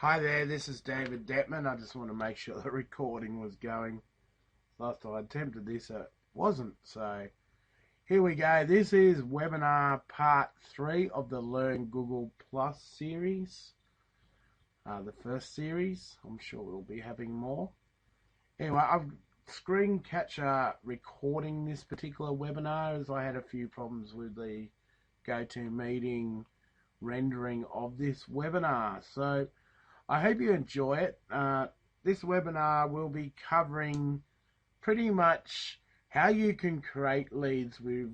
Hi there, this is David Dettmann. I just want to make sure the recording was going. Last time I attempted this, it wasn't. So here we go. This is webinar part 3 of the Learn Google Plus series. The first series. I'm sure we'll be having more. Anyway, I've screen capture recording this particular webinar as I had a few problems with the GoToMeeting rendering of this webinar. So I hope you enjoy it. This webinar will be covering pretty much how you can create leads with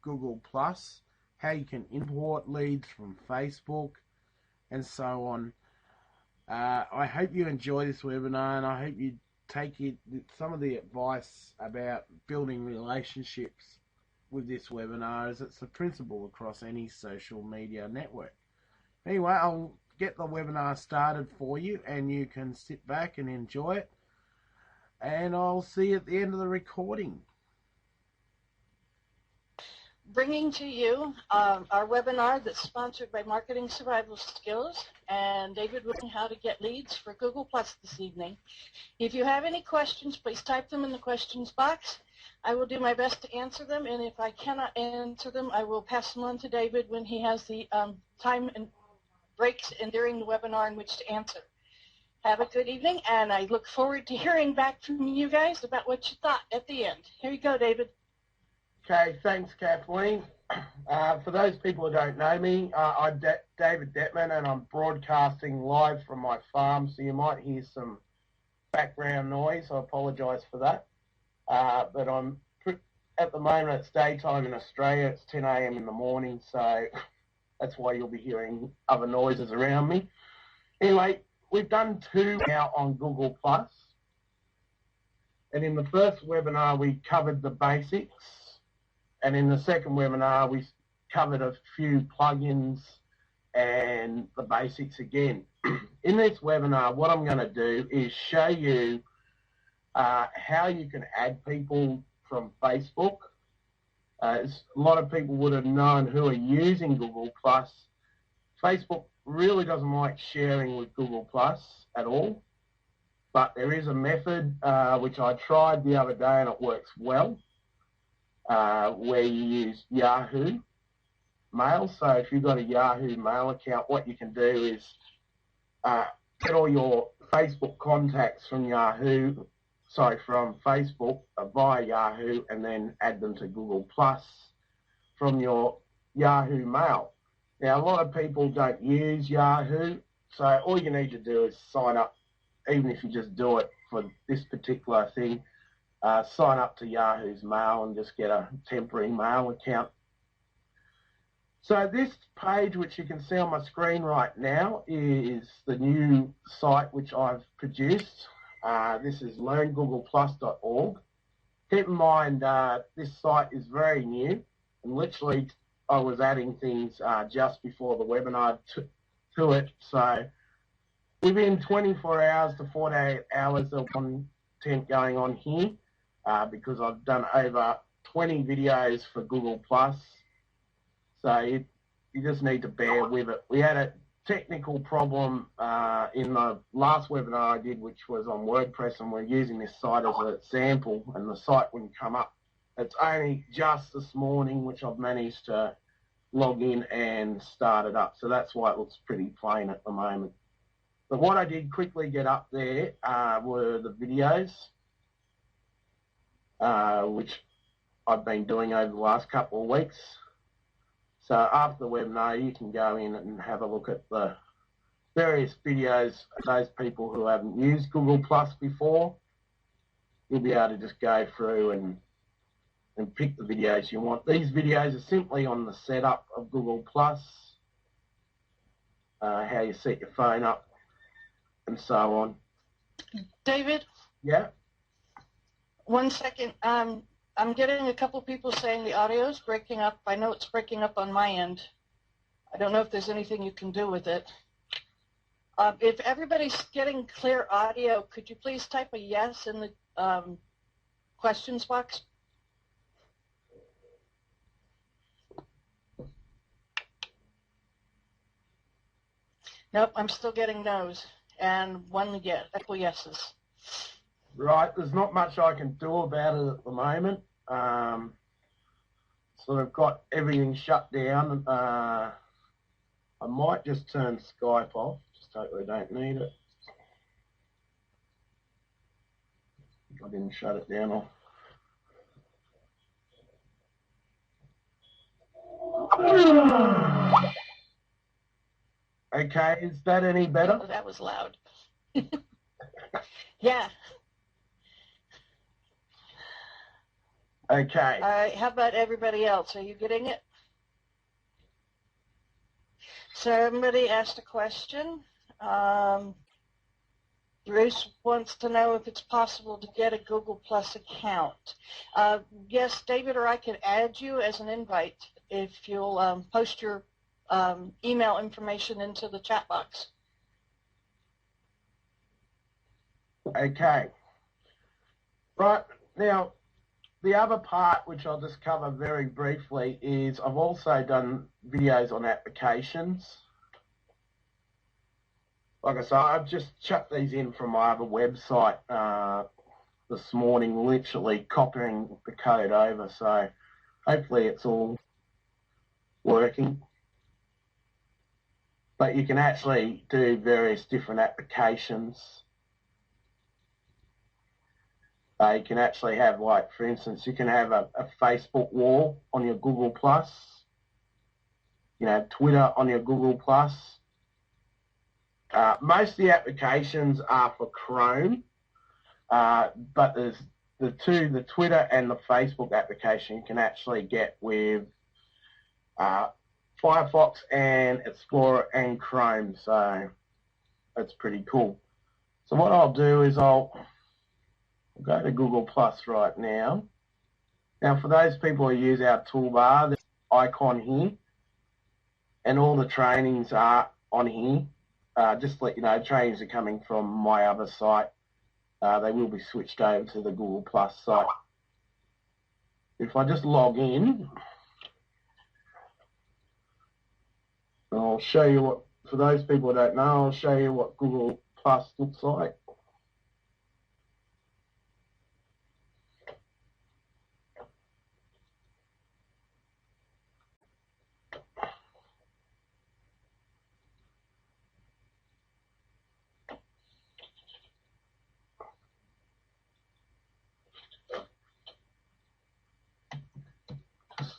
Google Plus, how you can import leads from Facebook, and so on. I hope you enjoy this webinar, and I hope you take some of the advice about building relationships with this webinar, as it's the principle across any social media network. Anyway, I'll get the webinar started for you, and you can sit back and enjoy it, and I'll see you at the end of the recording. Bringing to you our webinar that's sponsored by Marketing Survival Skills and David Dettmann, how to get leads for Google Plus this evening. If you have any questions, please type them in the questions box. I will do my best to answer them, and if I cannot answer them, I will pass them on to David when he has the time and breaks and during the webinar in which to answer. Have a good evening, and I look forward to hearing back from you guys about what you thought at the end. Here you go, David. Okay, thanks, Kathleen. For those people who don't know me, I'm David Dettmann, and I'm broadcasting live from my farm, so you might hear some background noise. I apologise for that. But at the moment, it's daytime in Australia. It's 10 a.m. in the morning, so that's why you'll be hearing other noises around me. Anyway, we've done 2 now on Google Plus. And in the first webinar, we covered the basics. And in the second webinar, we covered a few plugins and the basics again. In this webinar, what I'm going to do is show you how you can add people from Facebook. A lot of people would have known who are using Google Plus. Facebook really doesn't like sharing with Google Plus at all, but there is a method which I tried the other day and it works well, where you use Yahoo Mail. So if you've got a Yahoo Mail account, what you can do is get all your Facebook contacts from from Facebook via Yahoo, and then add them to Google Plus from your Yahoo Mail. Now, a lot of people don't use Yahoo, so all you need to do is sign up, even if you just do it for this particular thing, sign up to Yahoo's Mail and just get a temporary mail account. So this page, which you can see on my screen right now, is the new site which I've produced. This is learngoogleplus.org. Keep in mind, this site is very new, and literally I was adding things just before the webinar to it. So within 24 hours to 48 hours of content going on here, because I've done over 20 videos for Google Plus. So you just need to bear with it. We had a technical problem in the last webinar I did, which was on WordPress, and we're using this site as a sample, and the site wouldn't come up. It's only just this morning which I've managed to log in and start it up, so that's why it looks pretty plain at the moment. But what I did quickly get up there were the videos, which I've been doing over the last couple of weeks. So after the webinar, you can go in and have a look at the various videos of those people who haven't used Google Plus before. You'll be able to just go through and pick the videos you want. These videos are simply on the setup of Google Plus, how you set your phone up, and so on. David? Yeah? 1 second. I'm getting a couple people saying the audio is breaking up. I know it's breaking up on my end. I don't know if there's anything you can do with it. If everybody's getting clear audio, could you please type a yes in the questions box? Nope, I'm still getting no's. and 1 yes, acquiesces. Right, there's not much I can do about it at the moment. So I've got everything shut down. I might just turn Skype off, just totally don't need it. I didn't shut it down off. Okay, is that any better? Oh, that was loud. Yeah. Okay. All right, how about everybody else? Are you getting it? Somebody asked a question. Bruce wants to know if it's possible to get a Google Plus account. Yes, David or I could add you as an invite if you'll post your email information into the chat box. Okay. Right, now the other part, which I'll just cover very briefly, is I've also done videos on applications. Like I say, I've just chucked these in from my other website this morning, literally copying the code over, so hopefully it's all working. But you can actually do various different applications. You can actually have, like, for instance, you can have a Facebook wall on your Google Plus. You know, Twitter on your Google Plus. Most of the applications are for Chrome, but there's the Twitter and the Facebook application you can actually get with Firefox and Explorer and Chrome, so that's pretty cool. So what I'll do is I'll go to Google Plus right now. Now, for those people who use our toolbar, there's an icon here, and all the trainings are on here. Just to let you know, trainings are coming from my other site. They will be switched over to the Google Plus site. If I just log in, I'll show you what, for those people who don't know, I'll show you what Google Plus looks like.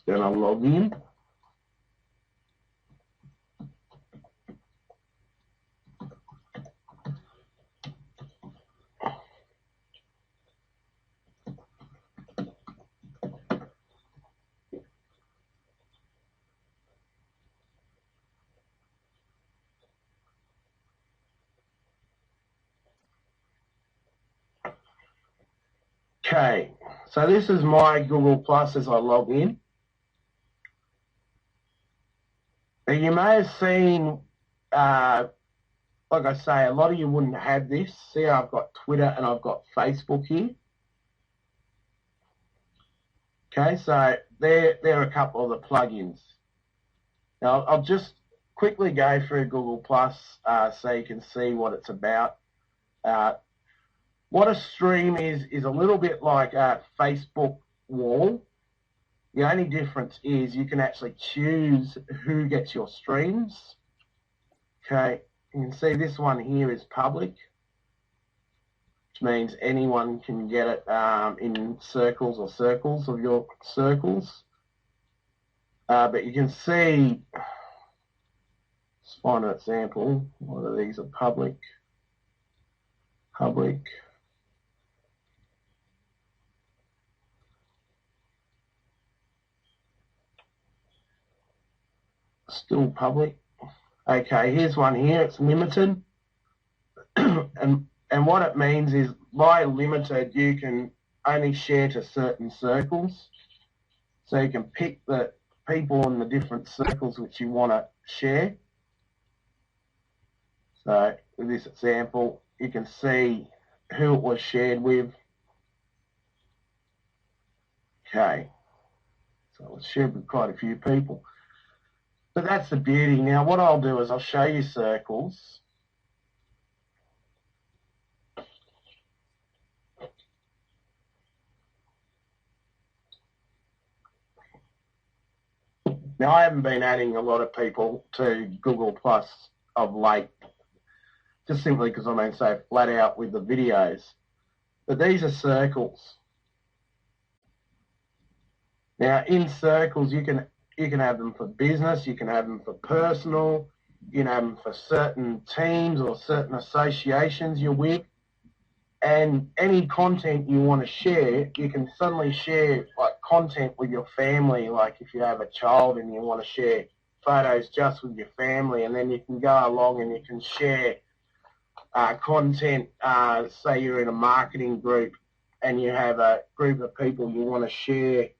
Then I'll log in. Okay, so this is my Google Plus as I log in. Now you may have seen, like I say, a lot of you wouldn't have this. See, I've got Twitter and I've got Facebook here. Okay, so there are a couple of the plugins. Now I'll just quickly go through Google Plus so you can see what it's about. What a stream is a little bit like a Facebook wall. The only difference is you can actually choose who gets your streams. Okay, you can see this one here is public, which means anyone can get it in circles or circles of your circles. But you can see, let's find an example. What of these are public? Public. Still public. Okay, here's one here. It's limited. and what it means is by limited, you can only share to certain circles. So you can pick the people in the different circles which you want to share. So with this example, you can see who it was shared with. Okay, so it was shared with quite a few people. But that's the beauty. Now what I'll do is I'll show you circles. Now, I haven't been adding a lot of people to Google Plus of late, just simply because I've been so flat out with the videos. But these are circles. Now, in circles, you can have them for business, you can have them for personal, you can have them for certain teams or certain associations you're with. And any content you want to share, you can suddenly share like content with your family, like if you have a child and you want to share photos just with your family, and then you can go along and you can share content, say you're in a marketing group and you have a group of people you want to share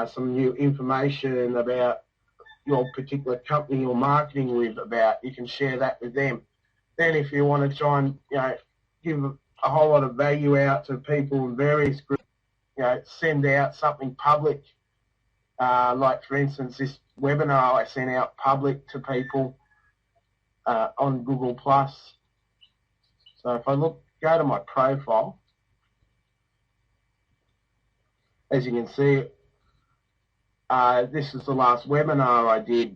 some new information about your particular company you're marketing with about, you can share that with them. Then if you want to try and, give a whole lot of value out to people in various groups, send out something public, like for instance this webinar I sent out public to people on Google Plus. So if I go to my profile, as you can see, this is the last webinar I did,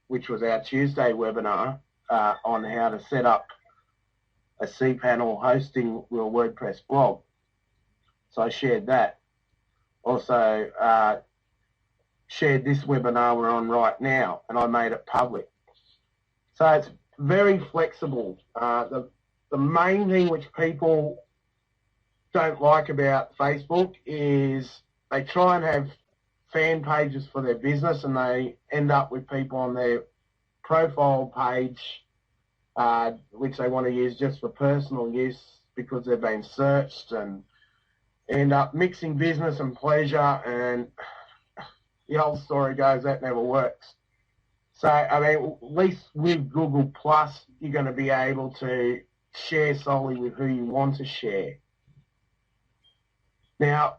which was our Tuesday webinar on how to set up a cPanel hosting your WordPress blog. So I shared that. Also shared this webinar we're on right now, and I made it public. So it's very flexible. The main thing which people don't like about Facebook is they try and have fan pages for their business, and they end up with people on their profile page which they want to use just for personal use because they've been searched, and end up mixing business and pleasure, and the old story goes that never works. So, I mean, at least with Google Plus, you're going to be able to share solely with who you want to share. Now,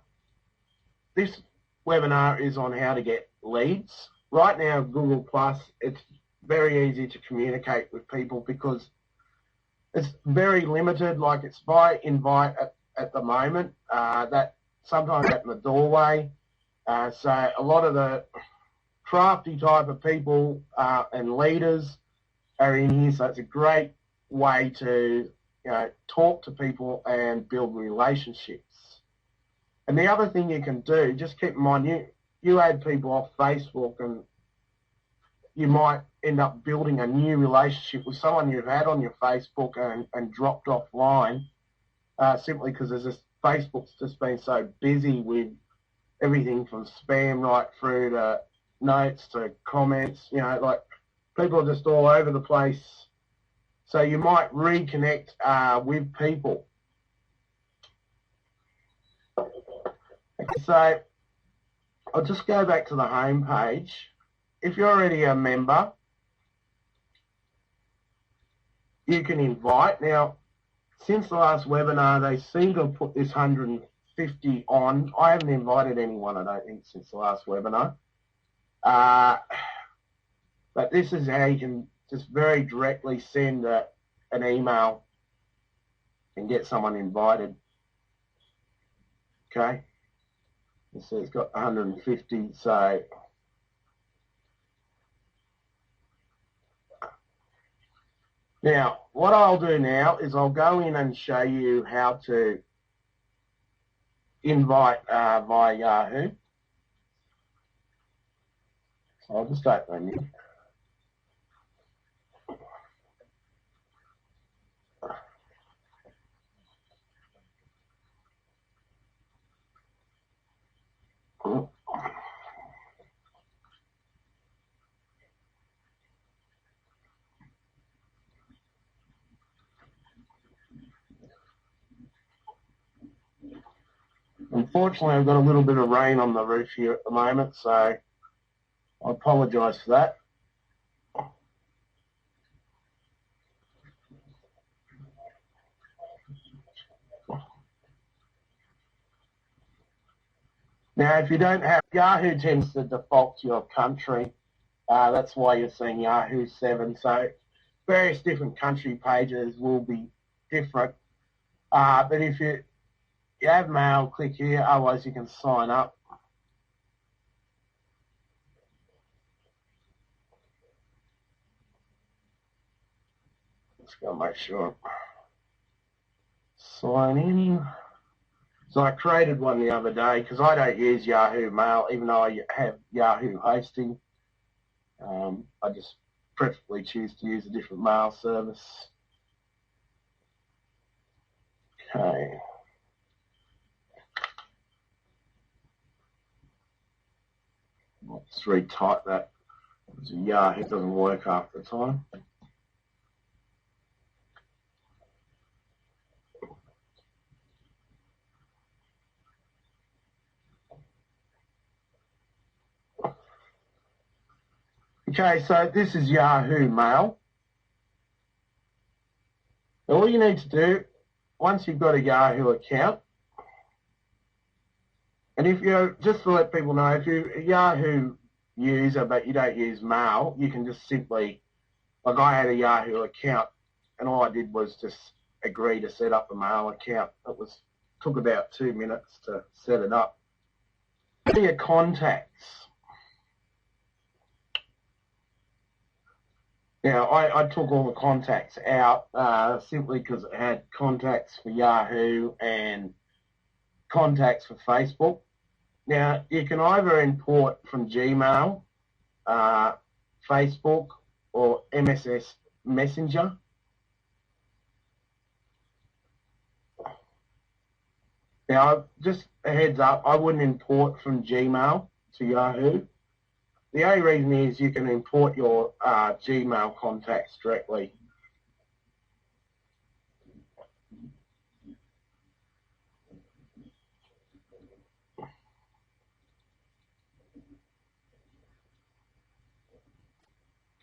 this webinar is on how to get leads. Right now, Google Plus, it's very easy to communicate with people because it's very limited, like it's by invite at the moment, that sometimes at the doorway. So a lot of the crafty type of people and leaders are in here, so it's a great way to talk to people and build relationships. And the other thing you can do, just keep in mind, you add people off Facebook and you might end up building a new relationship with someone you've had on your Facebook and dropped offline simply because Facebook's just been so busy with everything from spam right through to notes to comments, like people are just all over the place. So you might reconnect with people. Okay, so I'll just go back to the home page. If you're already a member, you can invite. Now, since the last webinar, they seem to have put this 150 on. I haven't invited anyone, I don't think, since the last webinar. But this is how you can just very directly send an email and get someone invited. Okay. You see it's got 150, so now what I'll do now is I'll go in and show you how to invite via Yahoo. So I'll just open a new. Unfortunately, I've got a little bit of rain on the roof here at the moment, so I apologise for that. Now, if you don't have, Yahoo tends to default to your country. That's why you're seeing Yahoo 7. So various different country pages will be different. But if you have mail, click here. Otherwise, you can sign up. Just got to make sure. Sign in. So I created one the other day because I don't use Yahoo Mail, even though I have Yahoo hosting. I just preferably choose to use a different mail service. Okay. Let's retype that. Yahoo doesn't work half the time. Okay, so this is Yahoo Mail. All you need to do, once you've got a Yahoo account, and if you're, just to let people know, if you're a Yahoo user but you don't use Mail, you can just simply, like I had a Yahoo account and all I did was just agree to set up a Mail account. It took about 2 minutes to set it up. Your contacts. Now, I took all the contacts out simply because it had contacts for Yahoo and contacts for Facebook. Now, you can either import from Gmail, Facebook, or MSS Messenger. Now, just a heads up, I wouldn't import from Gmail to Yahoo. The only reason is you can import your Gmail contacts directly.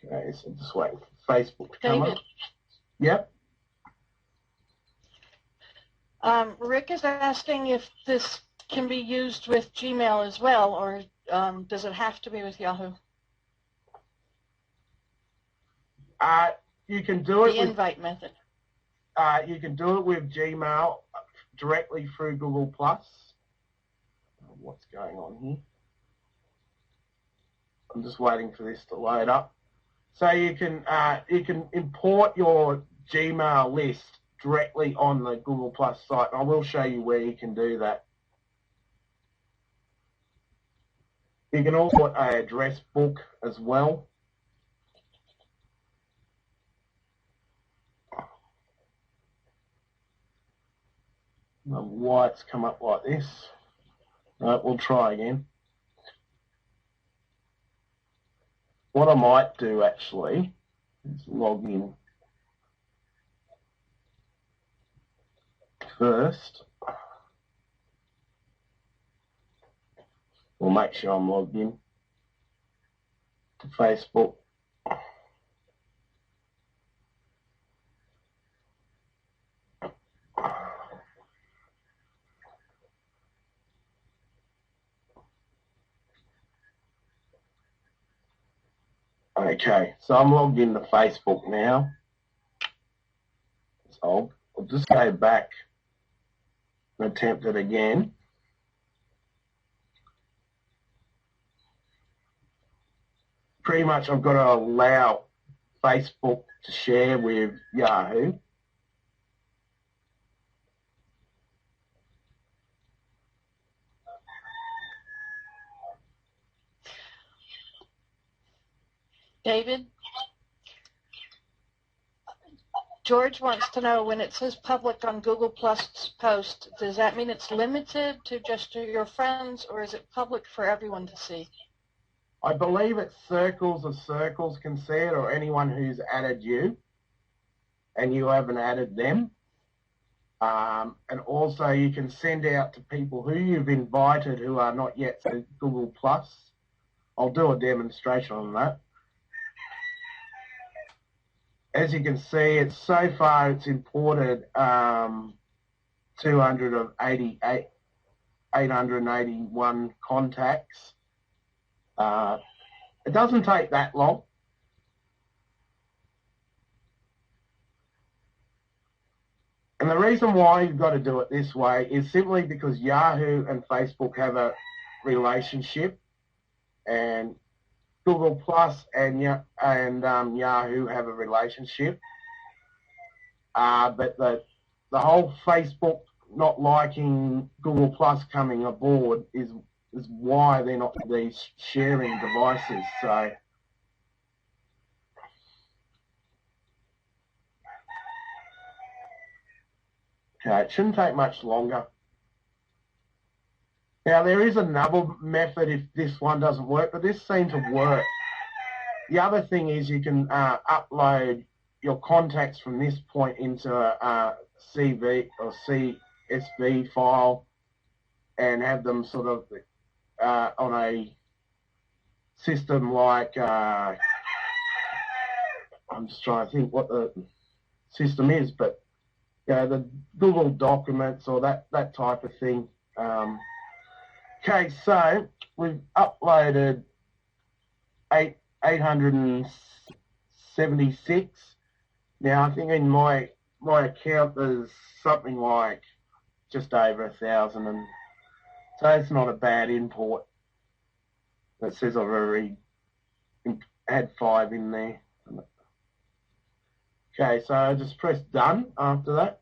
Okay, so just waiting for Facebook to come up. Yep. Rick is asking if this can be used with Gmail as well, or does it have to be with Yahoo? You can do it the invite method. You can do it with Gmail directly through Google Plus. What's going on here? I'm just waiting for this to load up. So you can import your Gmail list directly on the Google Plus site. I will show you where you can do that. You can also put an address book as well. Why it's come up like this. Right, we'll try again. What I might do actually is log in first. We'll make sure I'm logged in to Facebook. Okay, so I'm logged into Facebook now. So I'll just go back and attempt it again. Pretty much I've got to allow Facebook to share with Yahoo. David? George wants to know, when it says public on Google Plus post, does that mean it's limited to just your friends, or is it public for everyone to see? I believe it's circles of circles can see it, or anyone who's added you and you haven't added them. And also you can send out to people who you've invited who are not yet to Google Plus. I'll do a demonstration on that. As you can see, so far it's imported 881 contacts. It doesn't take that long. And the reason why you've got to do it this way is simply because Yahoo and Facebook have a relationship, and Google Plus and Yahoo have a relationship. but the whole Facebook not liking Google Plus coming aboard is why they're not these sharing devices. So okay, it shouldn't take much longer. Now there is another method if this one doesn't work, but this seemed to work. The other thing is you can upload your contacts from this point into a CV or CSV file and have them sort of on a system like, I'm just trying to think what the system is, but the Google Documents or that type of thing. Okay, so we've uploaded 876. Now I think in my account there's something like just over 1,000, and so it's not a bad import. It says I've already had 5 in there. Okay, so I just press done after that.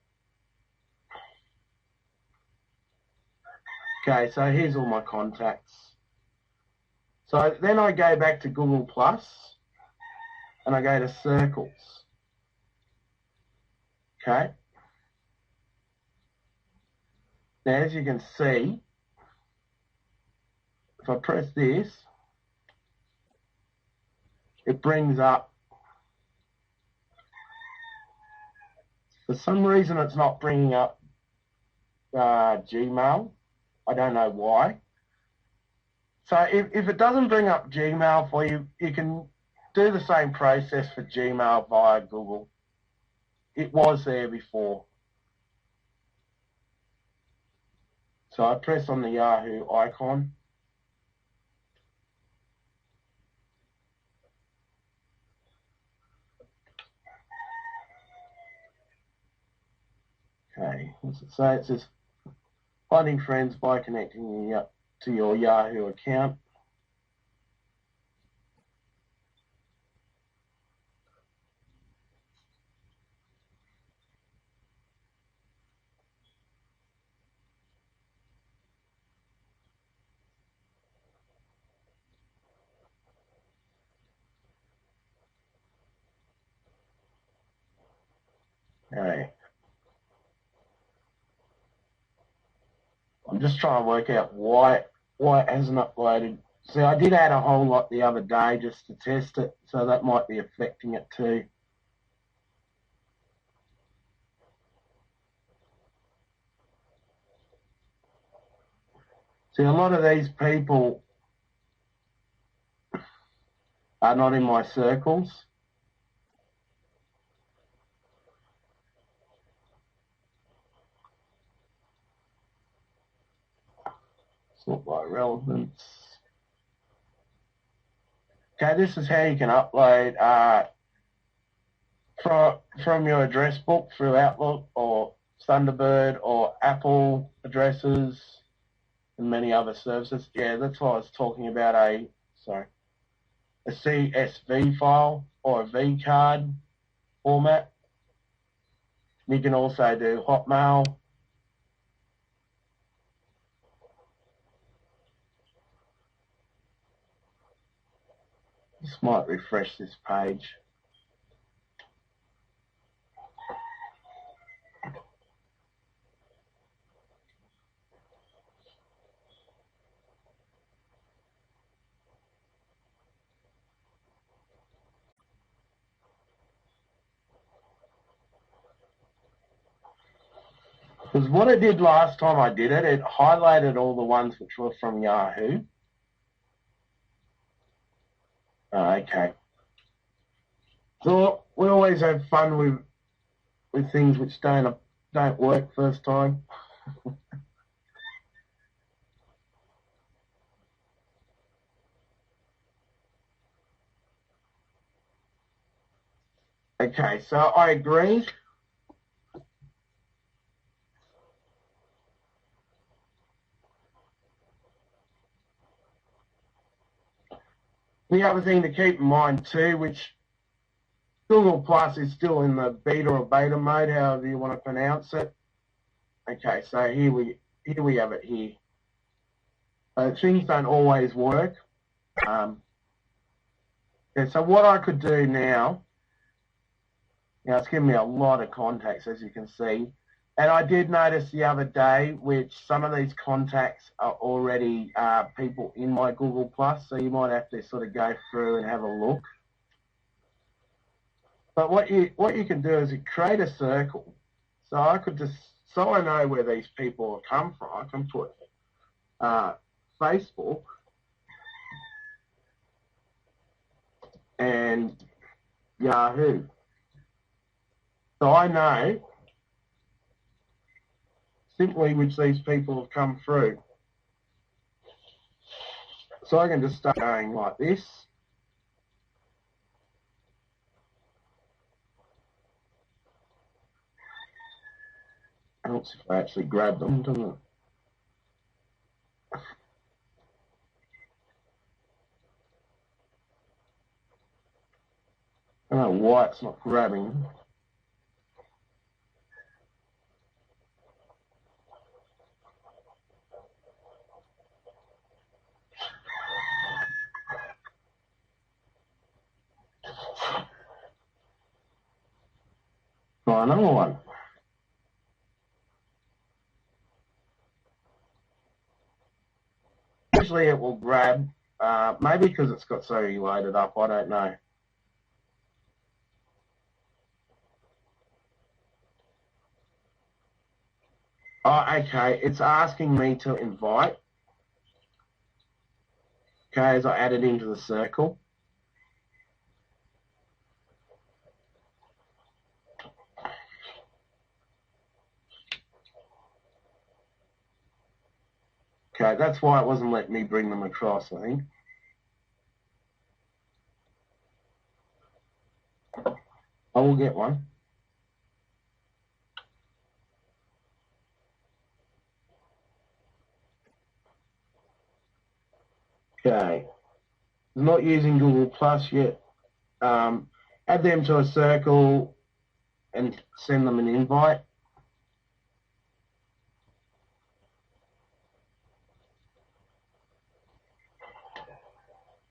Okay, so here's all my contacts. So then I go back to Google Plus and I go to Circles. Okay. Now as you can see, if I press this, it brings up, for some reason it's not bringing up Gmail. I don't know why. So if it doesn't bring up Gmail for you, you can do the same process for Gmail via Google. It was there before. So I press on the Yahoo icon. Okay, what's it say? It says finding friends by connecting to your Yahoo account. Okay. I'm just trying to work out why it hasn't uploaded. See, I did add a whole lot the other day just to test it, so that might be affecting it too. See, a lot of these people are not in my circles. Sort by relevance. Okay, this is how you can upload from your address book through Outlook or Thunderbird or Apple addresses and many other services. Yeah, that's why I was talking about a CSV file or a V card format. You can also do Hotmail. Just might refresh this page. Because what it did last time I did it, it highlighted all the ones which were from Yahoo. Okay. So we always have fun with things which don't work first time. Okay, so I agree. The other thing to keep in mind too, which Google Plus is still in the beta or beta mode, however you want to pronounce it. Okay, so here we have it here. Things don't always work. Yeah, so what I could do now, it's giving me a lot of contacts, as you can see. And I did notice the other day, which some of these contacts are already people in my Google Plus, so you might have to sort of go through and have a look. But what you can do is you create a circle. So I could just, so I know where these people have come from, I can put Facebook and Yahoo. So I know simply which these people have come through. So I can just start going like this. Helps if I actually grab them, doesn't it? I don't know why it's not grabbing. Try another one. Usually it will grab, maybe because it's got so loaded up, I don't know. Oh, okay, it's asking me to invite. Okay, as I add it into the circle. Okay, that's why it wasn't letting me bring them across, I think. I will get one. Okay, not using Google Plus yet. Add them to a circle and send them an invite.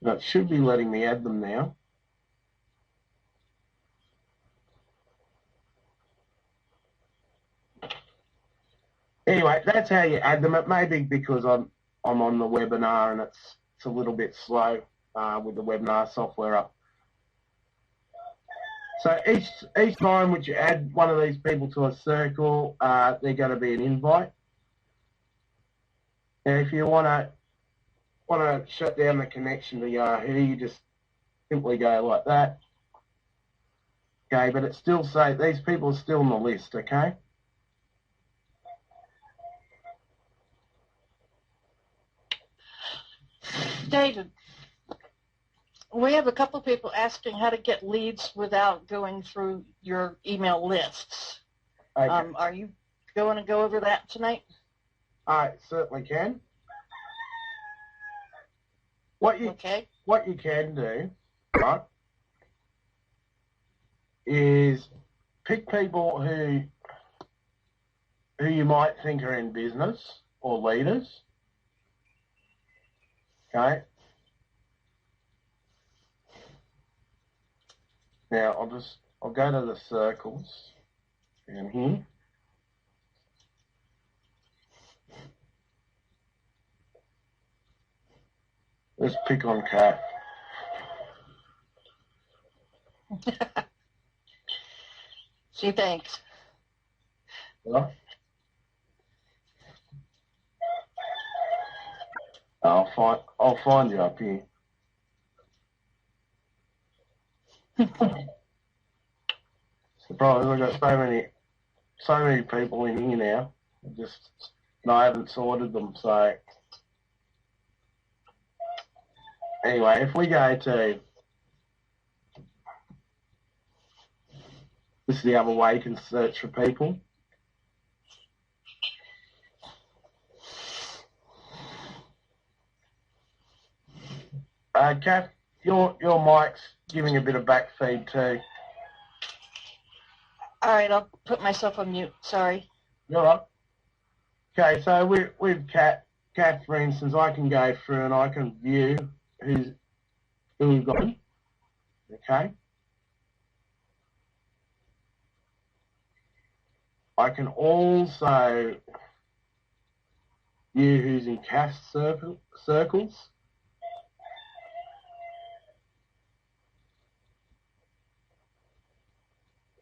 Now it should be letting me add them now. Anyway, that's how you add them. It may be because I'm on the webinar and it's a little bit slow with the webinar software up. So each time which you add one of these people to a circle, they're going to be an invite. And if you want to shut down the connection to Yahoo, you just simply go like that. Okay, but it still says these people are still on the list. Okay. David, we have a couple of people asking how to get leads without going through your email lists. Okay. Are you going to go over that tonight? I certainly can. What you can do, right, is pick people who you might think are in business or leaders. Okay. Now I'll go to the circles down here. Let's pick on Kat. She thinks. Yeah. I'll find you up here. Surprised I've got so many people in here now. I haven't sorted them, so anyway, if we go to this is the other way you can search for people. Kath, your mic's giving a bit of back feed too. All right, I'll put myself on mute. Sorry. You're right. Okay, so with Kat, for instance, I can go through and I can view who we've got. Okay. I can also view who's in Kath's circles.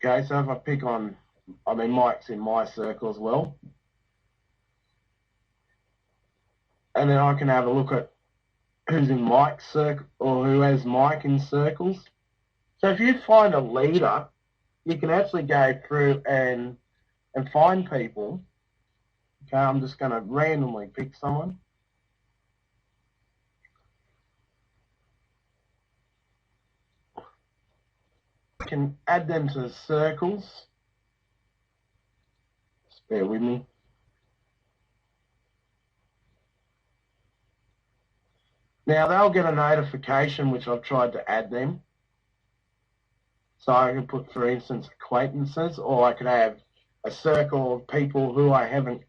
Okay, so if I pick on, I mean, Mike's in my circle as well. And then I can have a look at who's in Mike's circle or who has Mike in circles. So if you find a leader, you can actually go through and find people. Okay, I'm just going to randomly pick someone. I can add them to the circles. Just bear with me. Now they'll get a notification which I've tried to add them. So I can put, for instance, acquaintances, or I could have a circle of people who I haven't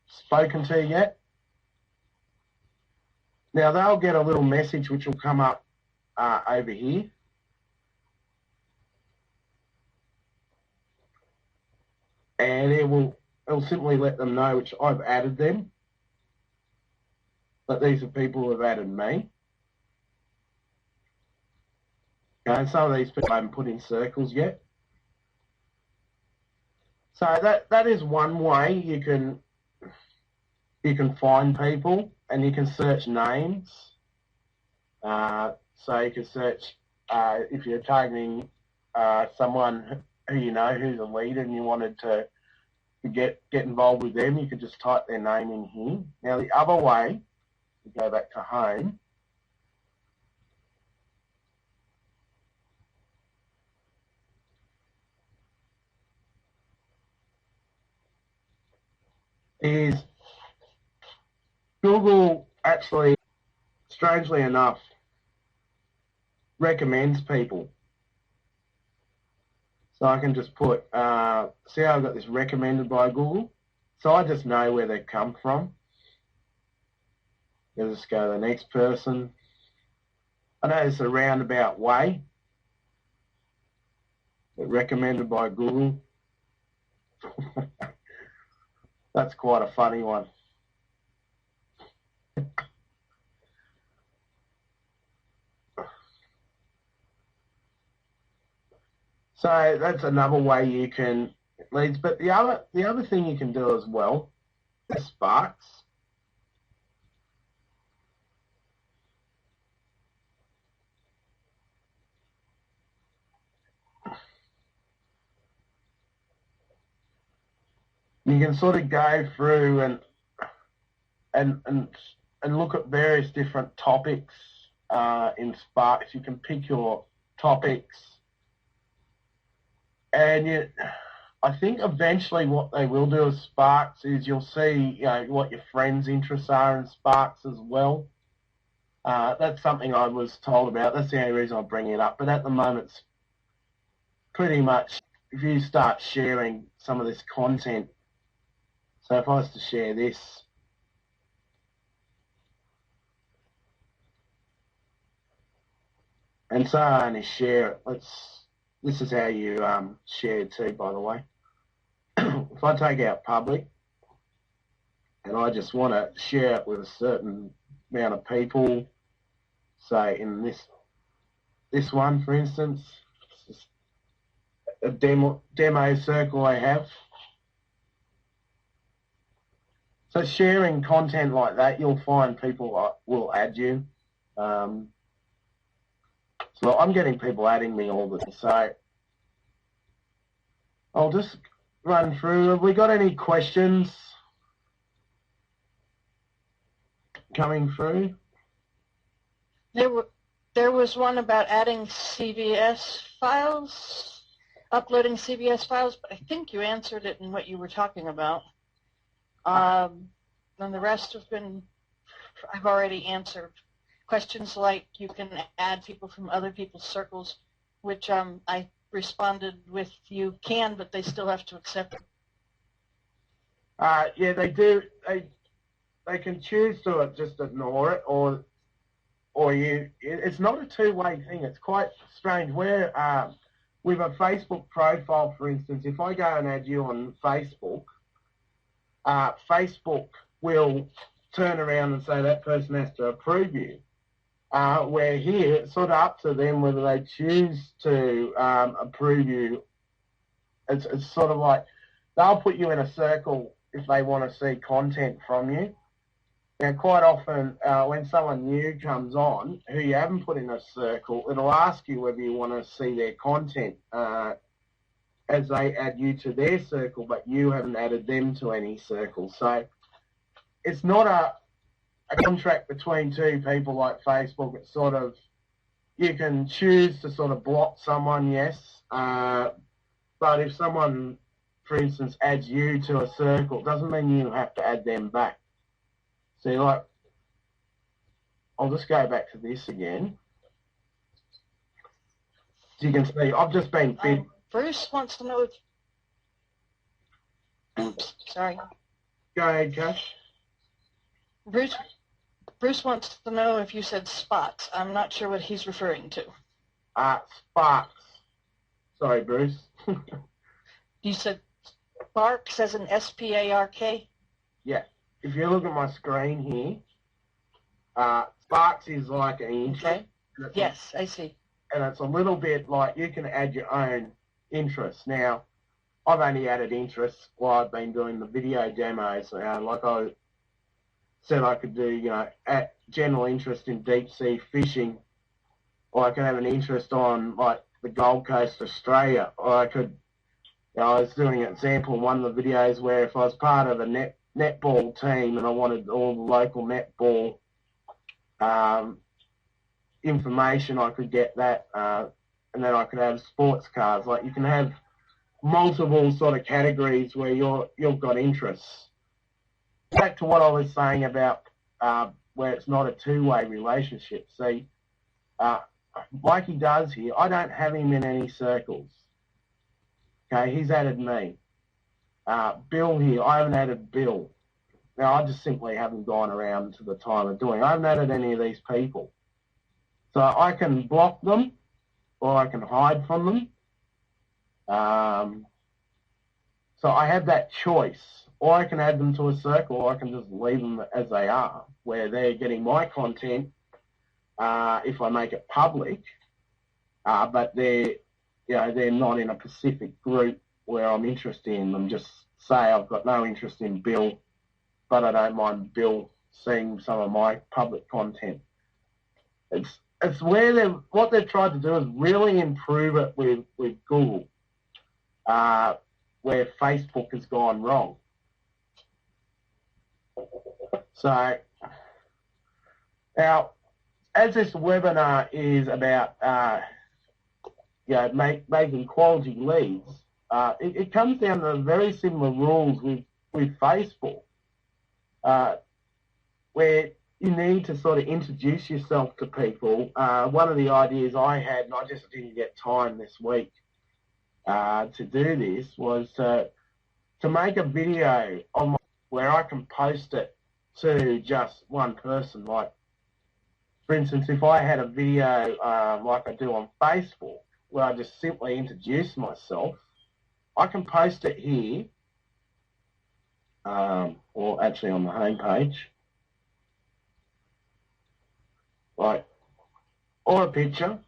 spoken to yet. Now they'll get a little message which will come up over here. And it'll simply let them know which I've added them. But these are people who have added me. Okay, and some of these people I haven't put in circles yet. So that is one way you can find people, and you can search names. So you can search if you're targeting someone who you know who's a leader and you wanted to get involved with them, you could just type their name in here. Now the other way, we go back to home. Is Google actually, strangely enough, recommends people. So I can just put, see how I've got this recommended by Google? So I just know where they've come from. I'll just go to the next person. I know it's a roundabout way, but recommended by Google. That's quite a funny one. So that's another way you can leads. But the other thing you can do as well is Sparks. You can sort of go through and look at various different topics in Sparks. You can pick your topics, and I think eventually what they will do with Sparks is you'll see what your friends' interests are in Sparks as well. That's something I was told about. That's the only reason I'm bringing it up. But at the moment, it's pretty much if you start sharing some of this content. So if I was to share this, and so I only share it. This is how you share too, by the way. If I take out public, and I just want to share it with a certain amount of people, say in this one, for instance, a demo circle I have. So sharing content like that, you'll find people will add you. So I'm getting people adding me all the time. So I'll just run through. Have we got any questions coming through? There was one about adding CVS files, uploading CVS files, but I think you answered it in what you were talking about. And the rest I've already answered. Questions like you can add people from other people's circles, which I responded with you can, but they still have to accept it. Yeah, they do. They can choose to just ignore it, or you. It's not a two-way thing. It's quite strange. Where with a Facebook profile, for instance, if I go and add you on Facebook, Facebook will turn around and say that person has to approve you. Where here, it's sort of up to them whether they choose to approve you. It's sort of like they'll put you in a circle if they want to see content from you. Now, quite often, when someone new comes on who you haven't put in a circle, it'll ask you whether you want to see their content as they add you to their circle, but you haven't added them to any circle. So it's not a contract between two people like Facebook. It's sort of, you can choose to sort of block someone, yes, but if someone, for instance, adds you to a circle, it doesn't mean you have to add them back. See, like, I'll just go back to this again. As you can see, I've just been bid. Bruce wants to know if... Sorry. Go ahead, Cash. Bruce wants to know if you said spots. I'm not sure what he's referring to. Sparks. Sorry, Bruce. You said Sparks as an S-P-A-R-K? Yeah. If you look at my screen here, Sparks is like an interest. Okay. Yes, I see. And it's a little bit like you can add your own interests. Now, I've only added interests while I've been doing the video demos. Like I said, I could do, you know, general interest in deep sea fishing, or I could have an interest on like the Gold Coast, Australia, or I could, you know, I was doing an example in one of the videos where if I was part of a netball team and I wanted all the local netball information, I could get that, and then I could have sports cars. Like, you can have multiple sort of categories where you've got interests. Back to what I was saying about where it's not a two-way relationship. See, like he does here, I don't have him in any circles. Okay, he's added me. Bill here, I haven't added Bill. Now, I just simply haven't gone around to the time of doing. I haven't added any of these people. So I can block them, or I can hide from them. So I have that choice. Or I can add them to a circle, or I can just leave them as they are, where they're getting my content if I make it public, but they're not in a specific group where I'm interested in them. Just say I've got no interest in Bill, but I don't mind Bill seeing some of my public content. It's where what they've tried to do is really improve it with Google, where Facebook has gone wrong. So now, as this webinar is about making quality leads, it comes down to very similar rules with Facebook, where you need to sort of introduce yourself to people. One of the ideas I had, and I just didn't get time this week to do this, was to make a video on where I can post it to just one person. Like, for instance, if I had a video like I do on Facebook, where I just simply introduce myself, I can post it here, or actually on the home page, like, or a picture.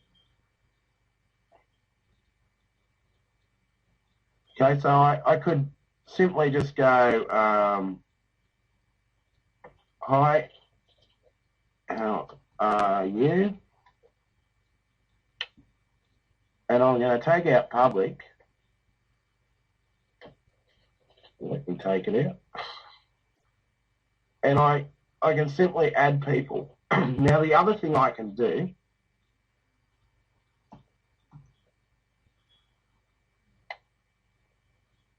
Okay, so I could simply just go, hi, how are you? And I'm going to take out public. Let me take it out. And I can simply add people. Now, the other thing I can do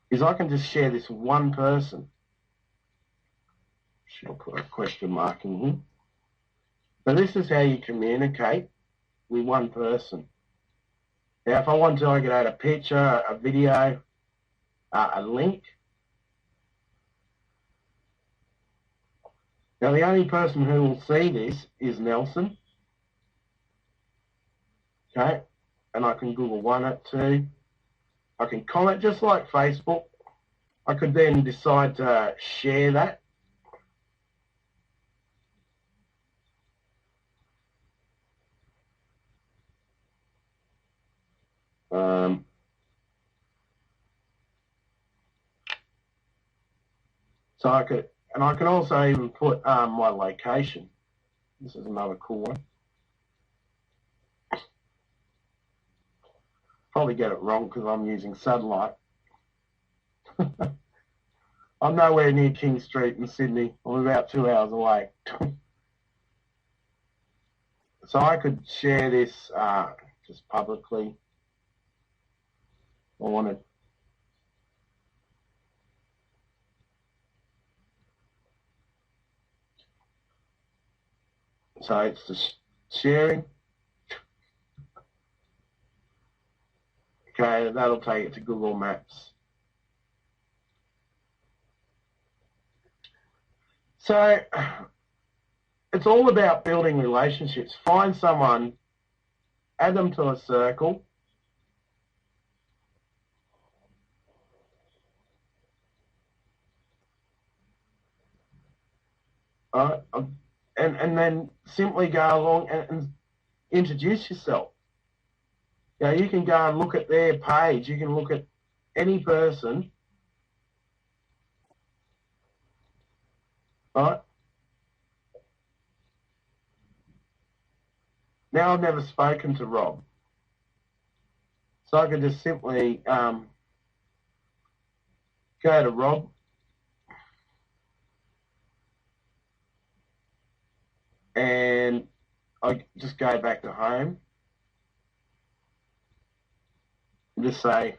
is I can just share this one person. I'll put a question mark in here. So this is how you communicate with one person. Now, if I want to, I can add a picture, a video, a link. Now, the only person who will see this is Nelson. Okay, and I can Google One it too. I can comment just like Facebook. I could then decide to share that. So I could, and I can also even put my location. This is another cool one. Probably get it wrong because I'm using satellite. I'm nowhere near King Street in Sydney. I'm about 2 hours away. So I could share this just publicly. I want to. So it's just sharing. Okay, that'll take it to Google Maps. So it's all about building relationships. Find someone, add them to a circle. And then simply go along and introduce yourself. You know, you can go and look at their page. You can look at any person, right? Now I've never spoken to Rob. So I can just simply go to Rob. And I just go back to home. And just say,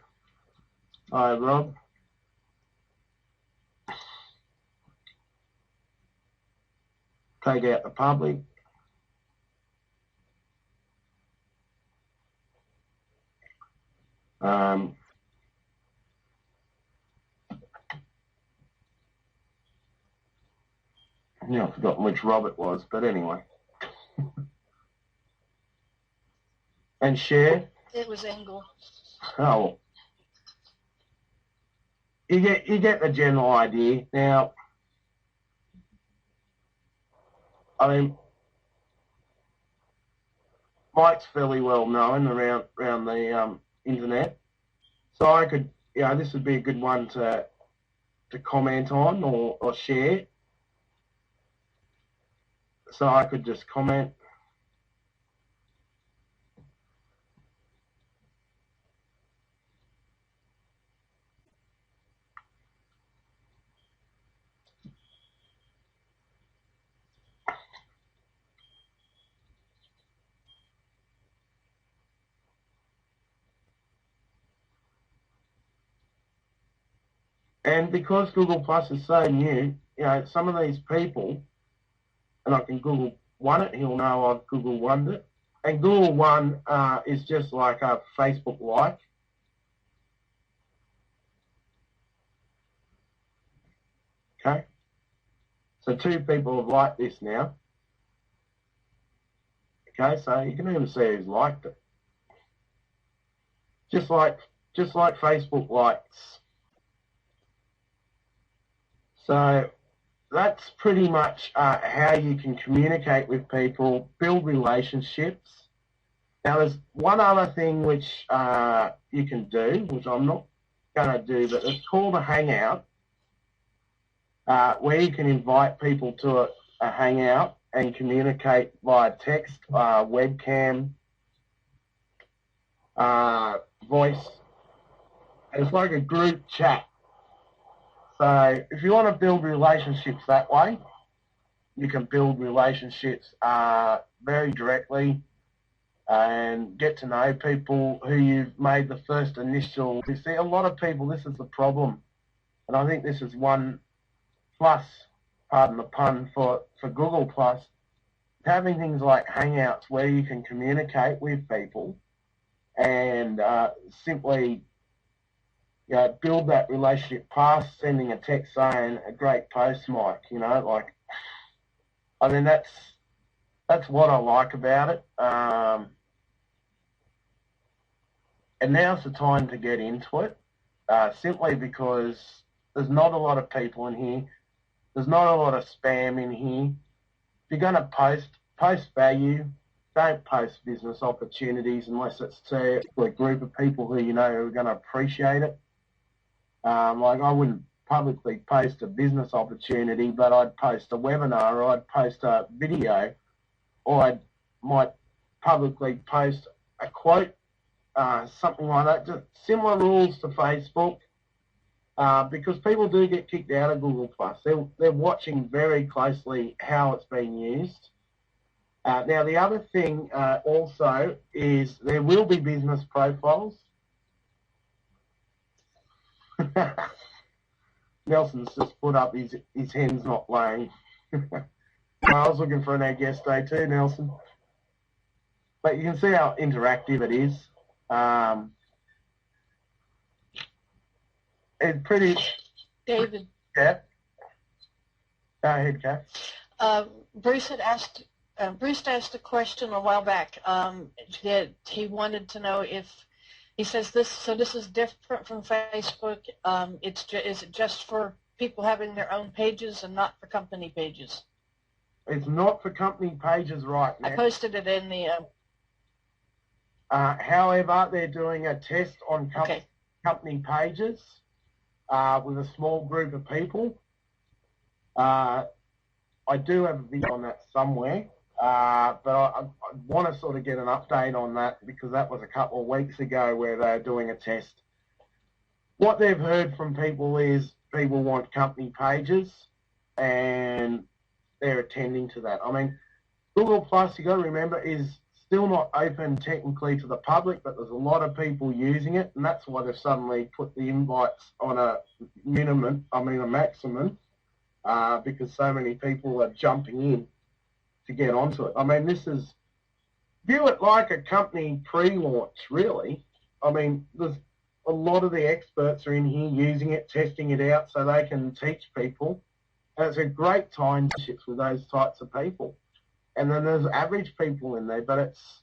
hi, Rob. Take out the public. I've forgotten which Rob it was, but anyway. And share. It was Engel. Oh, you get the general idea. Now, I mean, Mike's fairly well known around the internet, so I could, this would be a good one to comment on or share. So I could just comment. And because Google Plus is so new, some of these people, and I can Google One it, he'll know I've Google One'd it. And Google One is just like a Facebook like. Okay. So 2 people have liked this now. Okay, so you can even see who's liked it. Just like Facebook likes. So that's pretty much how you can communicate with people, build relationships. Now, there's one other thing which you can do, which I'm not going to do, but it's called a Hangout, where you can invite people to a Hangout and communicate via text, webcam, voice. It's like a group chat. So if you want to build relationships that way, you can build relationships very directly and get to know people who you've made the first initial. You see, a lot of people, this is the problem, and I think this is one plus, pardon the pun, for Google Plus, having things like Hangouts where you can communicate with people and simply build that relationship past sending a text saying a great post, Mike. Like, I mean, that's what I like about it. And now's the time to get into it, simply because there's not a lot of people in here. There's not a lot of spam in here. If you're going to post value. Don't post business opportunities unless it's to a group of people who you know are going to appreciate it. Like, I wouldn't publicly post a business opportunity, but I'd post a webinar, or I'd post a video, or I might publicly post a quote, something like that. Just similar rules to Facebook, because people do get kicked out of Google Plus. They're watching very closely how it's being used. Now, the other thing also is there will be business profiles. Nelson's just put up his hen's not laying. I was looking for an egg yesterday too, Nelson. But you can see how interactive it is. It's pretty... David. Yeah. Go ahead, Kath. Bruce asked a question a while back that he wanted to know if, he says this is different from Facebook. Is it just for people having their own pages and not for company pages? It's not for company pages right now. I posted it in the... however, they're doing a test on company pages with a small group of people. I do have a video on that somewhere. But I want to sort of get an update on that, because that was a couple of weeks ago where they're doing a test. What they've heard from people is people want company pages, and they're attending to that. I mean, Google Plus, you got to remember, is still not open technically to the public, but there's a lot of people using it, and that's why they've suddenly put the invites on a maximum, because so many people are jumping in to get onto it. I mean, view it like a company pre-launch, really. I mean, there's a lot of the experts are in here using it, testing it out so they can teach people. And it's a great time to shift with those types of people. And then there's average people in there, but it's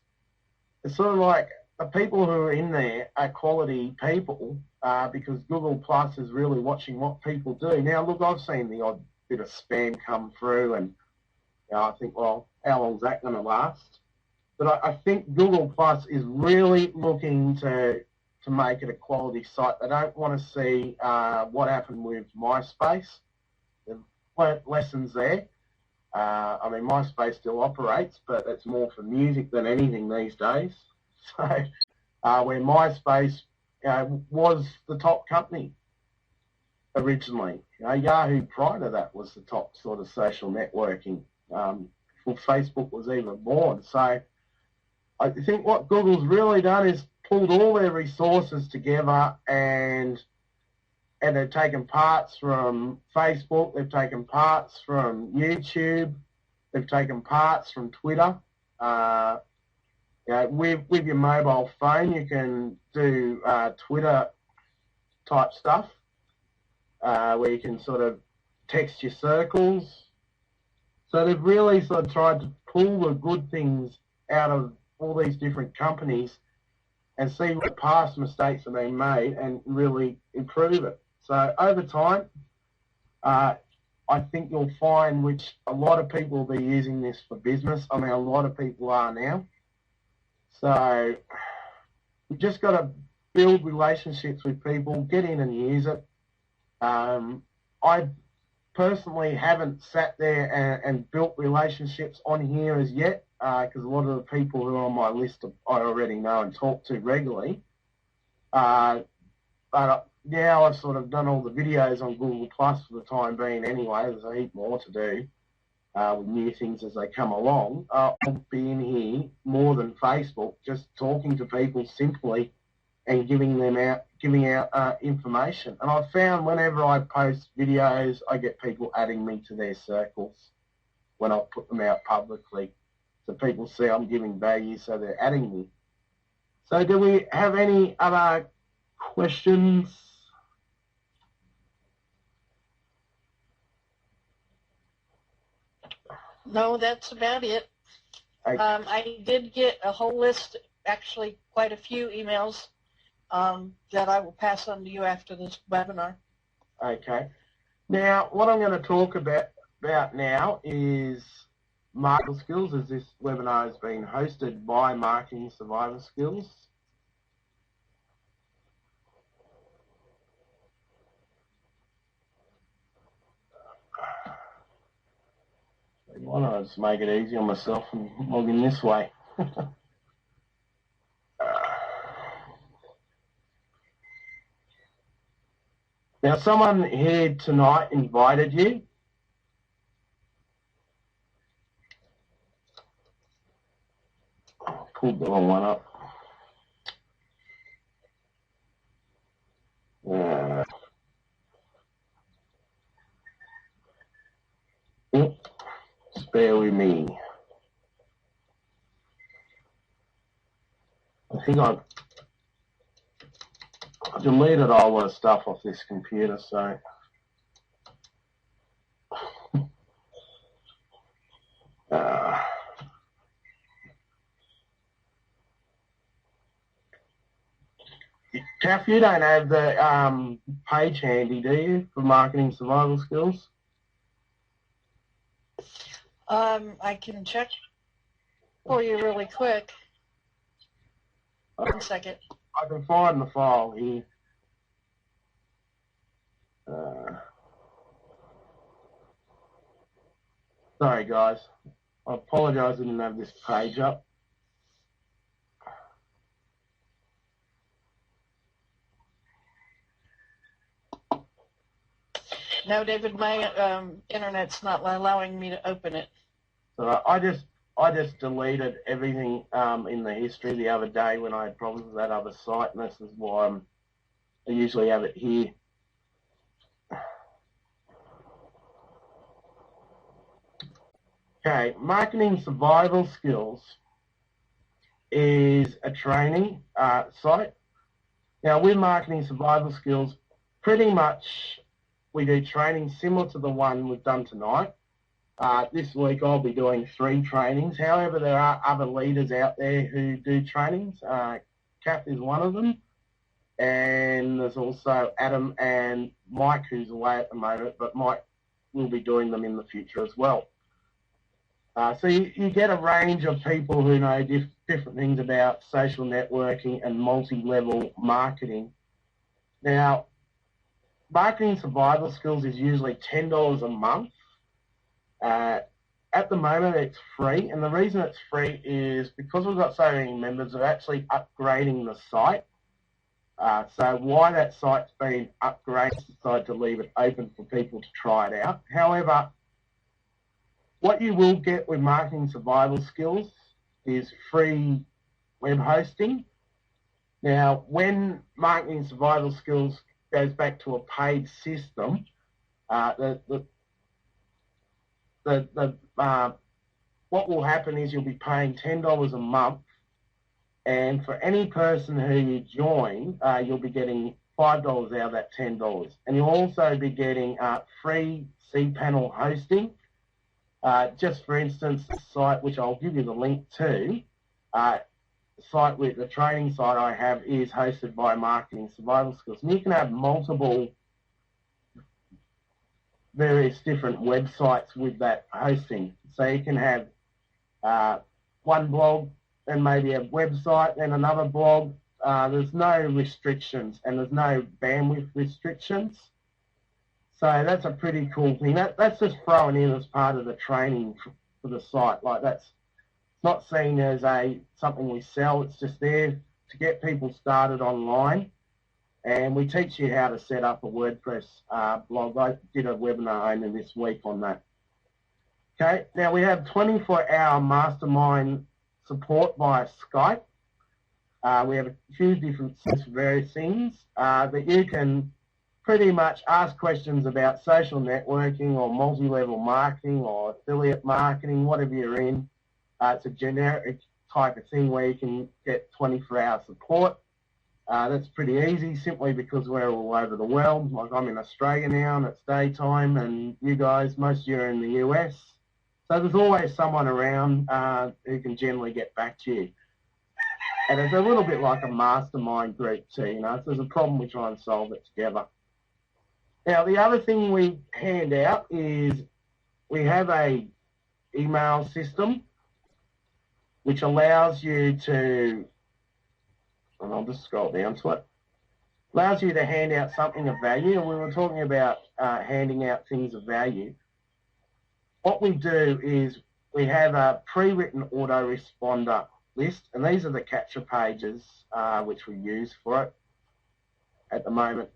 sort of like the people who are in there are quality people, because Google Plus is really watching what people do. Now, look, I've seen the odd bit of spam come through, and I think, well, how long is that going to last? But I think Google Plus is really looking to make it a quality site. They don't want to see what happened with MySpace. They've learnt lessons there. I mean, MySpace still operates, but it's more for music than anything these days. So where MySpace was the top company originally. Yahoo prior to that was the top sort of social networking. Before Facebook was even born. So I think what Google's really done is pulled all their resources together, and they've taken parts from Facebook, they've taken parts from YouTube, they've taken parts from Twitter. With your mobile phone, you can do Twitter type stuff, where you can sort of text your circles. So they've really sort of tried to pull the good things out of all these different companies and see what past mistakes have been made and really improve it. So over time, I think you'll find which a lot of people will be using this for business. I mean, a lot of people are now. So you've just got to build relationships with people, get in and use it. I personally haven't sat there and built relationships on here as yet, because a lot of the people who are on my list I already know and talk to regularly. But now I've sort of done all the videos on Google Plus for the time being anyway. There's a heap more to do with new things as they come along. I'll be in here more than Facebook, just talking to people simply and giving out information. And I've found whenever I post videos, I get people adding me to their circles when I put them out publicly. So people see I'm giving value, so they're adding me. So do we have any other questions? No, that's about it. Okay. I did get a whole list, actually quite a few emails that I will pass on to you after this webinar. Okay. Now, what I'm going to talk about now is marketing skills, as this webinar has been hosted by Marketing Survival Skills. Why not just make it easy on myself and log in this way? Now, someone here tonight invited you. Oh, pulled the wrong one up. Just bear with me. I think I deleted all the stuff off this computer, so Kath, you don't have the page handy, do you, for Marketing Survival Skills? I can check for you really quick. 1 second. I can find the file here. Sorry, guys. I apologise I didn't have this page up. No, David, my internet's not allowing me to open it. So I just deleted everything in the history the other day when I had problems with that other site, and this is why I usually have it here. Okay, Marketing Survival Skills is a training site. Now, with Marketing Survival Skills, pretty much we do training similar to the one we've done tonight. This week I'll be doing 3 trainings. However, there are other leaders out there who do trainings. Kath is one of them. And there's also Adam and Mike, who's away at the moment, but Mike will be doing them in the future as well. So you get a range of people who know different things about social networking and multi-level marketing. Now, Marketing Survival Skills is usually $10 a month. At the moment, it's free, and the reason it's free is because we've got so many members, we're actually upgrading the site. So why that site's been upgraded, decided to leave it open for people to try it out. However, what you will get with Marketing Survival Skills is free web hosting. Now, when Marketing Survival Skills goes back to a paid system, what will happen is you'll be paying $10 a month, and for any person who you join, you'll be getting $5 out of that $10, and you'll also be getting free cPanel hosting. Just for instance, the site, which I'll give you the link to, site with the training site I have is hosted by Marketing Survival Skills, and you can have multiple various different websites with that hosting. So you can have one blog and maybe a website and another blog. There's no restrictions and there's no bandwidth restrictions. So that's a pretty cool thing. That's just thrown in as part of the training for the site. Like, that's not seen as something we sell. It's just there to get people started online. And we teach you how to set up a WordPress blog. I did a webinar only this week on that. Okay, now we have 24-hour mastermind support via Skype. We have a few different sets of various things that you can pretty much ask questions about social networking or multi-level marketing or affiliate marketing, whatever you're in. It's a generic type of thing where you can get 24-hour support. That's pretty easy simply because we're all over the world. Like I'm in Australia now and it's daytime, and you guys, most of you are in the US. So there's always someone around who can generally get back to you. And it's a little bit like a mastermind group too, you know. If there's a problem, we try and solve it together. Now, the other thing we hand out is we have a email system which allows you to, and I'll just scroll down to it, allows you to hand out something of value. And we were talking about handing out things of value. What we do is we have a pre-written autoresponder list, and these are the capture pages which we use for it. At the moment,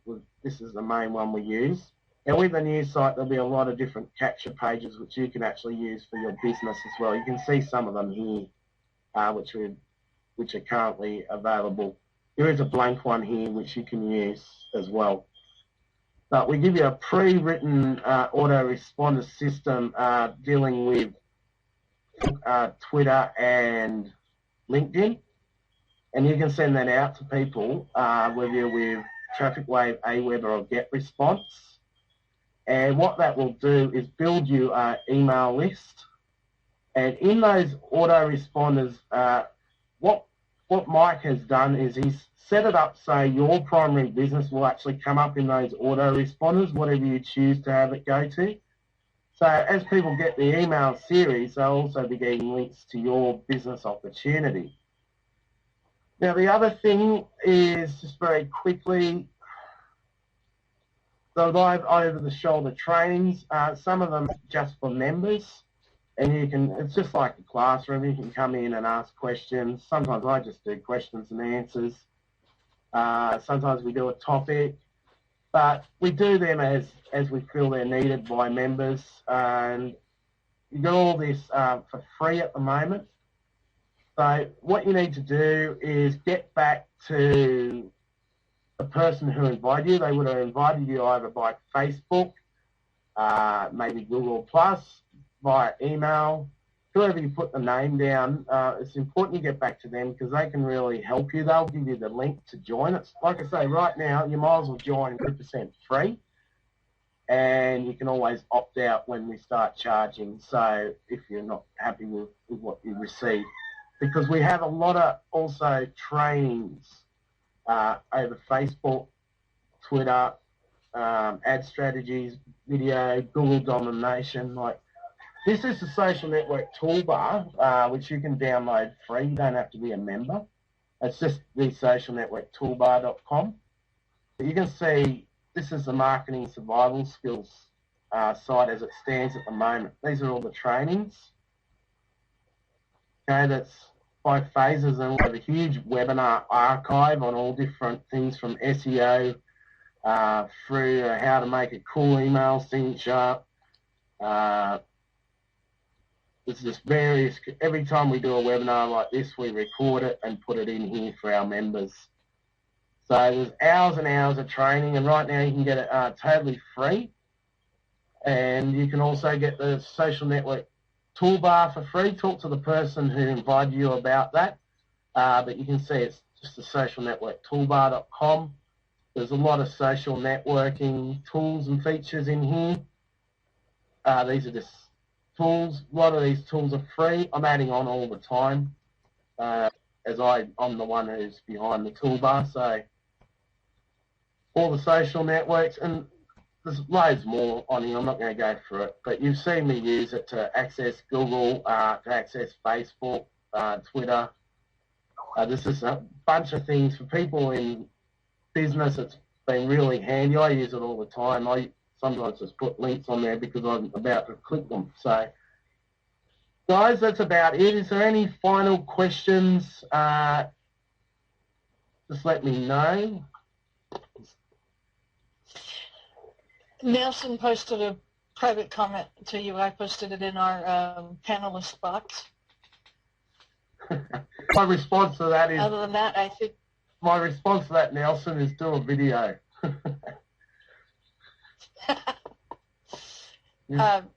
this is the main one we use. And with the new site, there'll be a lot of different capture pages which you can actually use for your business as well. You can see some of them here, which are currently available. There is a blank one here which you can use as well. But we give you a pre-written autoresponder system dealing with Twitter and LinkedIn, and you can send that out to people whether you're with TrafficWave, Aweber or GetResponse. And what that will do is build you an email list, and in those autoresponders, what Mike has done is he's set it up so your primary business will actually come up in those autoresponders, whatever you choose to have it go to. So as people get the email series, they'll also be getting links to your business opportunity. Now, the other thing is, just very quickly, the live over-the-shoulder trainings. Some of them just for members, and you can, it's just like a classroom. You can come in and ask questions. Sometimes I just do questions and answers. Sometimes we do a topic, but we do them as we feel they're needed by members. And you got all this for free at the moment. So what you need to do is get back to the person who invited you. They would have invited you either by Facebook, maybe Google Plus, via email, whoever you put the name down. It's important you get back to them because they can really help you. They'll give you the link to join. It's like I say, right now you might as well join 100% free, and you can always opt out when we start charging. So if you're not happy with what you receive, because we have a lot of also trainings over Facebook, Twitter, ad strategies, video, Google domination. Like, this is the social network toolbar, which you can download free. You don't have to be a member. It's just the socialnetworktoolbar.com. You can see this is the marketing survival skills site as it stands at the moment. These are all the trainings. Okay, that's 5 phases, and we have a huge webinar archive on all different things from SEO through how to make a cool email signature. There's just various, every time we do a webinar like this, we record it and put it in here for our members. So there's hours and hours of training, and right now you can get it totally free. And you can also get the social network toolbar for free. Talk to the person who invited you about that. But you can see it's just the socialnetworktoolbar.com. There's a lot of social networking tools and features in here. These are just tools. A lot of these tools are free. I'm adding on all the time as I'm the one who's behind the toolbar. So all the social networks, and there's loads more on here. I'm not going to go through it, but you've seen me use it to access Google, to access Facebook, Twitter. This is a bunch of things for people in business. It's been really handy. I use it all the time. I sometimes just put links on there because I'm about to click them. So, guys, that's about it. Is there any final questions? Just let me know. Nelson posted a private comment to you. I posted it in our panelist box. My response to that is... Other than that, I think... My response to that, Nelson, is do a video.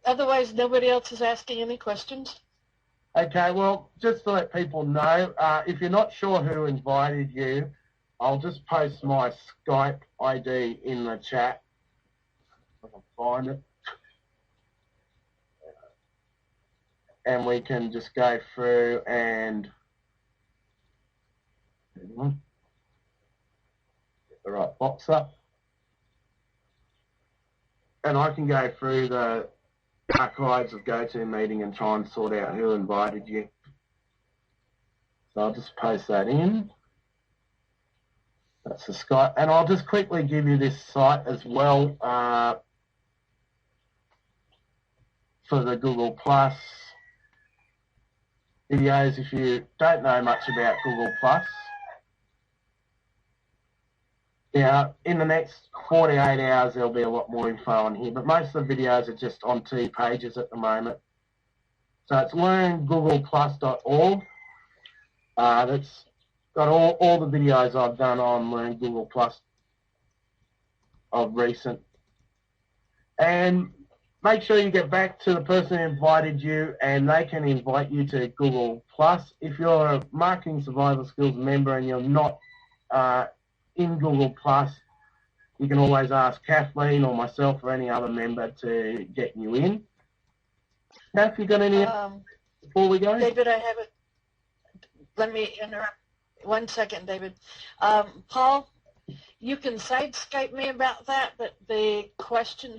Otherwise, nobody else is asking any questions? Okay, well, just to let people know, if you're not sure who invited you, I'll just post my Skype ID in the chat. If I can find it. And we can just go through and get the right box up. And I can go through the archives of GoToMeeting and try and sort out who invited you. So I'll just post that in. That's the Skype. And I'll just quickly give you this site as well for the Google Plus videos if you don't know much about Google Plus. Now, in the next 48 hours, there'll be a lot more info on here, but most of the videos are just on 2 pages at the moment. So it's learngoogleplus.org. That's got all the videos I've done on Learn Google Plus of recent. And make sure you get back to the person who invited you, and they can invite you to Google Plus. If you're a Marketing Survival Skills member and you're not in Google Plus, you can always ask Kathleen or myself or any other member to get you in. Kath, you got any before we go? David, I have it. Let me interrupt. 1 second, David. Paul, you can side Skype me about that, but the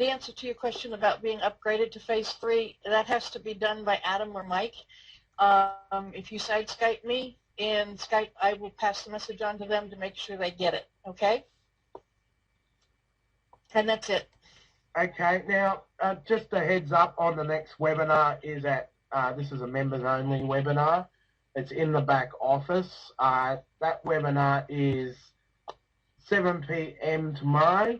answer to your question about being upgraded to phase 3, that has to be done by Adam or Mike. If you side Skype me in Skype, I will pass the message on to them to make sure they get it, okay? And that's it. Okay, now just a heads up on the next webinar is this is a members only webinar. It's in the back office. That webinar is 7 p.m. tomorrow,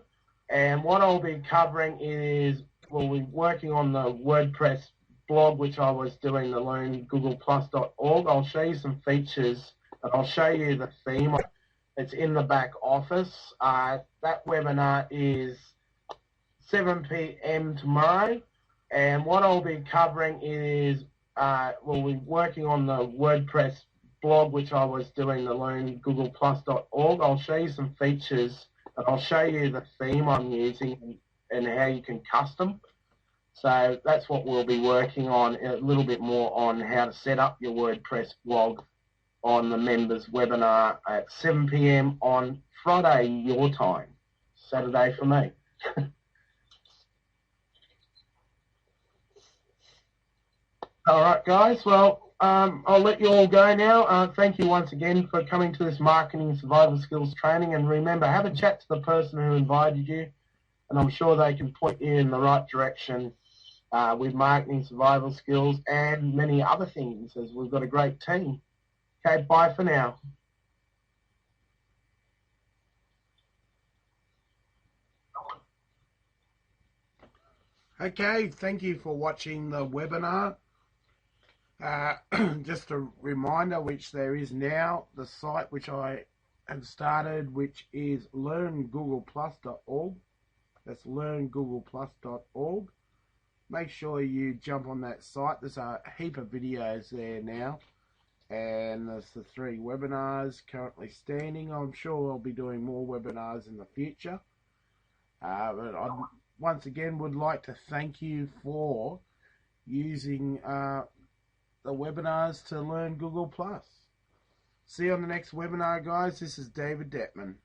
and what I'll be covering is we'll be working on the WordPress blog, which I was doing, the learngoogleplus.org. I'll show you some features, and I'll show you the theme. It's in the back office. That webinar is 7 p.m. tomorrow, and what I'll be covering is we'll be working on the WordPress blog, which I was doing, the learngoogleplus.org. I'll show you some features, and I'll show you the theme I'm using and how you can custom. So that's what we'll be working on, a little bit more on how to set up your WordPress blog on the members webinar at 7 p.m. on Friday your time, Saturday for me. All right, guys. Well, I'll let you all go now. Thank you once again for coming to this Marketing Survival Skills training. And remember, have a chat to the person who invited you, and I'm sure they can point you in the right direction with Marketing Survival Skills and many other things, as we've got a great team. Okay, bye for now. Okay, thank you for watching the webinar. Just a reminder, which there is now, the site which I have started, which is learngoogleplus.org. That's learngoogleplus.org. Make sure you jump on that site. There's a heap of videos there now, and there's the 3 webinars currently standing. I'm sure I'll be doing more webinars in the future, but I once again would like to thank you for using the webinars to learn Google Plus. See you on the next webinar, guys. This is David Dettmann.